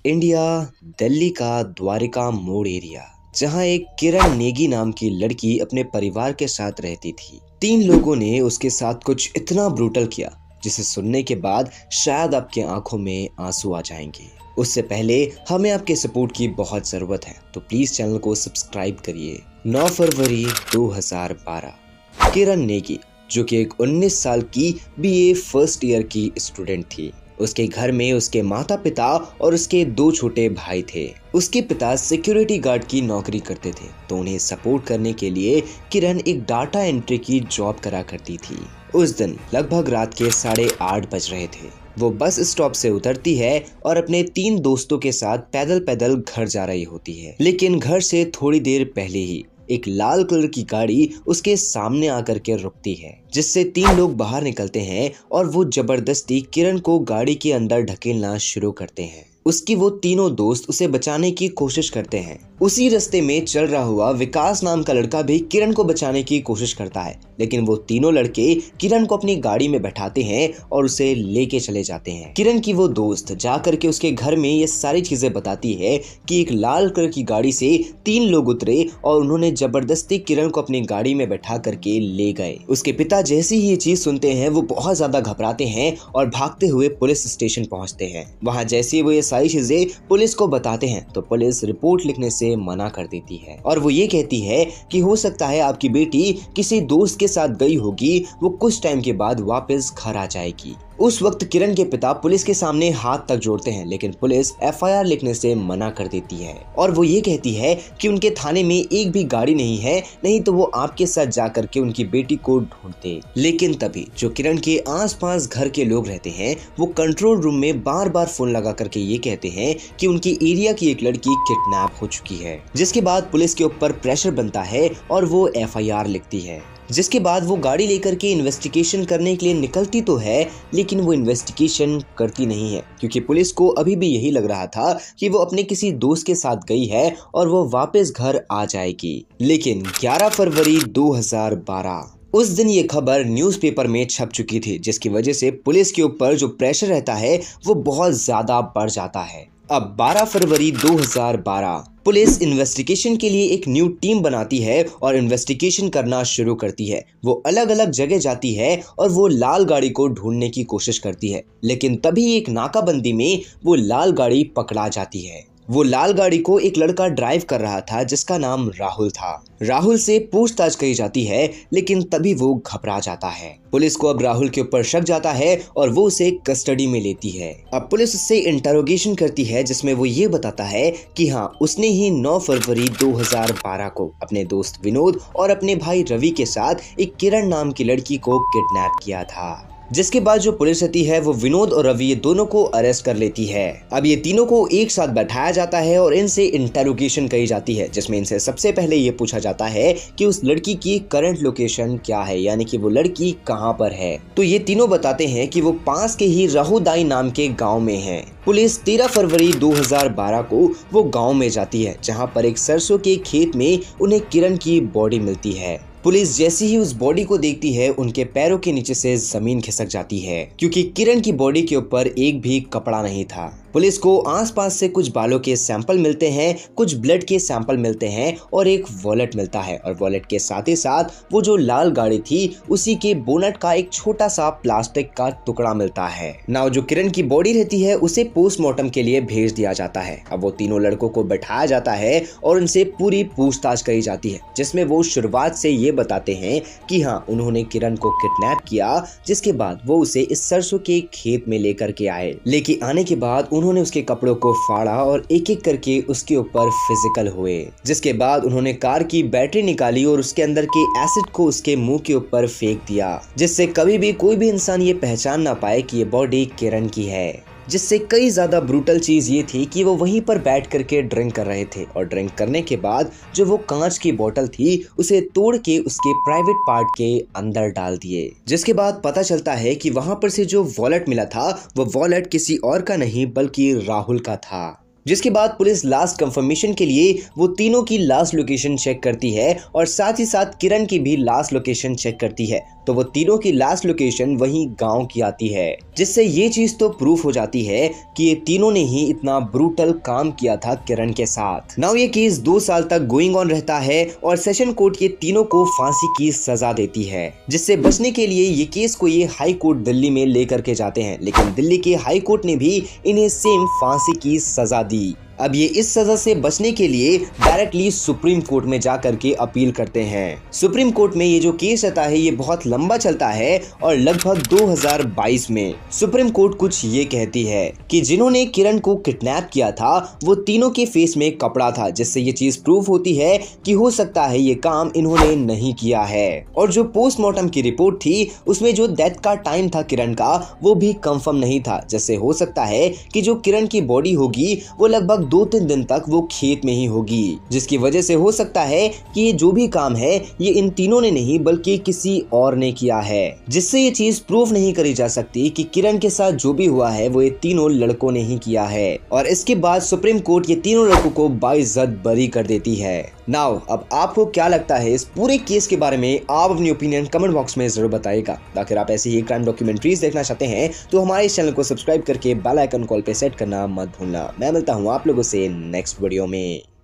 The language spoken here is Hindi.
इंडिया, दिल्ली का द्वारिका मोड़ एरिया, जहां एक किरण नेगी नाम की लड़की अपने परिवार के साथ रहती थी। 3 लोगों ने उसके साथ कुछ इतना ब्रूटल किया जिसे सुनने के बाद शायद आपके आंखों में आंसू आ जाएंगे। उससे पहले हमें आपके सपोर्ट की बहुत जरूरत है, तो प्लीज चैनल को सब्सक्राइब करिए। 9 फरवरी 2012, किरण नेगी, जो कि एक 19 साल की बीए फर्स्ट ईयर की स्टूडेंट थी। उसके घर में उसके माता पिता और उसके 2 छोटे भाई थे। उसके पिता सिक्योरिटी गार्ड की नौकरी करते थे, तो उन्हें सपोर्ट करने के लिए किरण एक डाटा एंट्री की जॉब करा करती थी। उस दिन लगभग रात के 8:30 बज रहे थे। वो बस स्टॉप से उतरती है और अपने 3 दोस्तों के साथ पैदल पैदल घर जा रही होती है। लेकिन घर से थोड़ी देर पहले ही एक लाल कलर की गाड़ी उसके सामने आकर के रुकती है, जिससे 3 लोग बाहर निकलते हैं और वो जबरदस्ती किरण को गाड़ी के अंदर ढकेलना शुरू करते हैं। उसकी वो तीनों दोस्त उसे बचाने की कोशिश करते हैं। उसी रास्ते में चल रहा हुआ विकास नाम का लड़का भी किरण को बचाने की कोशिश करता है, लेकिन वो तीनों लड़के किरण को अपनी गाड़ी में बैठाते हैं और उसे लेके चले जाते हैं। किरण की वो दोस्त जा करके उसके घर में ये सारी चीजें बताती है कि एक लाल कलर की गाड़ी से 3 लोग उतरे और उन्होंने जबरदस्ती किरण को अपनी गाड़ी में बैठा करके ले गए। उसके पिता जैसे ही ये चीज सुनते हैं वो बहुत ज्यादा घबराते हैं और भागते हुए पुलिस स्टेशन पहुंचते हैं। वहां जैसे वो ये सारी चीजें पुलिस को बताते हैं तो पुलिस रिपोर्ट लिखने से मना कर देती है और वो ये कहती है कि हो सकता है आपकी बेटी किसी दोस्त के साथ गई होगी, वो कुछ टाइम के बाद वापस घर आ जाएगी। उस वक्त किरण के पिता पुलिस के सामने हाथ तक जोड़ते हैं, लेकिन पुलिस एफआईआर लिखने से मना कर देती है और वो ये कहती है कि उनके थाने में एक भी गाड़ी नहीं है, नहीं तो वो आपके साथ जाकर के उनकी बेटी को ढूंढते। लेकिन तभी जो किरण के आसपास घर के लोग रहते हैं वो कंट्रोल रूम में बार बार फोन लगा करके ये कहते हैं कि उनकी एरिया की एक लड़की किडनैप हो चुकी है, जिसके बाद पुलिस के ऊपर प्रेशर बनता है और वो एफआईआर लिखती है। जिसके बाद वो गाड़ी लेकर के इन्वेस्टिगेशन करने के लिए निकलती तो है, लेकिन वो इन्वेस्टिगेशन करती नहीं है, क्योंकि पुलिस को अभी भी यही लग रहा था कि वो अपने किसी दोस्त के साथ गई है और वो वापस घर आ जाएगी। लेकिन 11 फरवरी 2012 उस दिन ये खबर न्यूज़पेपर में छप चुकी थी, जिसकी वजह से पुलिस के ऊपर जो प्रेशर रहता है वो बहुत ज्यादा बढ़ जाता है। अब 12 फरवरी 2012 पुलिस इन्वेस्टिगेशन के लिए एक न्यू टीम बनाती है और इन्वेस्टिगेशन करना शुरू करती है। वो अलग अलग जगह जाती है और वो लाल गाड़ी को ढूंढने की कोशिश करती है, लेकिन तभी एक नाकाबंदी में वो लाल गाड़ी पकड़ा जाती है। वो लाल गाड़ी को एक लड़का ड्राइव कर रहा था जिसका नाम राहुल था। राहुल से पूछताछ की जाती है, लेकिन तभी वो घबरा जाता है। पुलिस को अब राहुल के ऊपर शक जाता है और वो उसे कस्टडी में लेती है। अब पुलिस उससे इंटरोगेशन करती है, जिसमें वो ये बताता है कि हाँ, उसने ही 9 फरवरी 2012 को अपने दोस्त विनोद और अपने भाई रवि के साथ एक किरण नाम की लड़की को किडनैप किया था। जिसके बाद जो पुलिस रहती है वो विनोद और रवि ये दोनों को अरेस्ट कर लेती है। अब ये तीनों को एक साथ बैठाया जाता है और इनसे इंटरोगेशन करी जाती है, जिसमें इनसे सबसे पहले ये पूछा जाता है कि उस लड़की की करंट लोकेशन क्या है, यानी कि वो लड़की कहाँ पर है। तो ये तीनों बताते हैं कि वो पास के ही राहुदाई नाम के गाँव में है। पुलिस 13 फरवरी 2012 को वो गाँव में जाती है, जहाँ पर एक सरसों के खेत में उन्हें किरण की बॉडी मिलती है। पुलिस जैसे ही उस बॉडी को देखती है उनके पैरों के नीचे से जमीन खिसक जाती है, क्योंकि किरण की बॉडी के ऊपर एक भी कपड़ा नहीं था। पुलिस को आसपास से कुछ बालों के सैंपल मिलते हैं, कुछ ब्लड के सैंपल मिलते हैं और एक वॉलेट मिलता है, और वॉलेट के साथ ही साथ वो जो लाल गाड़ी थी उसी के बोनट का एक छोटा सा प्लास्टिक का टुकड़ा मिलता है। नाउ जो किरण की बॉडी रहती है उसे पोस्टमार्टम के लिए भेज दिया जाता है। अब वो तीनों लड़कों को बैठाया जाता है और उनसे पूरी पूछताछ करी जाती है, जिसमें वो शुरुआत से ये बताते हैं कि हाँ, उन्होंने किरण को किडनैप किया, जिसके बाद वो उसे इस सरसों के खेत में लेकर के आए। लेके आने के बाद उन्होंने उसके कपड़ों को फाड़ा और एक एक करके उसके ऊपर फिजिकल हुए, जिसके बाद उन्होंने कार की बैटरी निकाली और उसके अंदर के एसिड को उसके मुंह के ऊपर फेंक दिया, जिससे कभी भी कोई भी इंसान ये पहचान ना पाए कि ये बॉडी किरण की है। जिससे कई ज्यादा ब्रूटल चीज ये थी कि वो वहीं पर बैठ करके ड्रिंक कर रहे थे और ड्रिंक करने के बाद जो वो कांच की बोतल थी उसे तोड़ के उसके प्राइवेट पार्ट के अंदर डाल दिए। जिसके बाद पता चलता है कि वहां पर से जो वॉलेट मिला था वो वॉलेट किसी और का नहीं बल्कि राहुल का था। जिसके बाद पुलिस लास्ट कंफर्मेशन के लिए वो तीनों की लास्ट लोकेशन चेक करती है और साथ ही साथ किरण की भी लास्ट लोकेशन चेक करती है। तो वो तीनों की लास्ट लोकेशन वही गांव की आती है, जिससे ये चीज तो प्रूफ हो जाती है कि ये तीनों ने ही इतना ब्रूटल काम किया था किरण के साथ। नाउ ये केस 2 साल तक गोइंग ऑन रहता है और सेशन कोर्ट ये तीनों को फांसी की सजा देती है, जिससे बचने के लिए ये केस को ये हाई कोर्ट दिल्ली में लेकर के जाते हैं, लेकिन दिल्ली के हाई कोर्ट ने भी इन्हें सेम फांसी की सजा दी। अब ये इस सजा से बचने के लिए डायरेक्टली सुप्रीम कोर्ट में जाकर के अपील करते हैं। सुप्रीम कोर्ट में ये जो केस रहता है ये बहुत लंबा चलता है और लगभग 2022 में सुप्रीम कोर्ट कुछ ये कहती है कि जिन्होंने किरण को किडनैप किया था वो तीनों के फेस में कपड़ा था, जिससे ये चीज प्रूफ होती है कि हो सकता है ये काम इन्होंने नहीं किया है। और जो पोस्टमार्टम की रिपोर्ट थी उसमें जो डेथ का टाइम था किरण का वो भी कंफर्म नहीं था, जिससे हो सकता है कि जो किरण की बॉडी होगी वो लगभग 2-3 दिन तक वो खेत में ही होगी, जिसकी वजह से हो सकता है कि ये जो भी काम है ये इन तीनों ने नहीं बल्कि किसी और ने किया है, जिससे ये चीज प्रूफ नहीं करी जा सकती कि किरण के साथ जो भी हुआ है वो ये तीनों लड़कों ने ही किया है। और इसके बाद सुप्रीम कोर्ट ये तीनों लड़कों को बाइज्जत बरी कर देती है। नाउ अब आपको क्या लगता है इस पूरे केस के बारे में? आप अपनी ओपिनियन कमेंट बॉक्स में जरूर बताइएगा। अगर आप ऐसी ही क्राइम डॉक्यूमेंट्रीज देखना चाहते हैं तो हमारे इस चैनल को सब्सक्राइब करके बेल आइकन कॉल पे सेट करना मत भूलना। मैं मिलता हूँ आप लोगों से नेक्स्ट वीडियो में।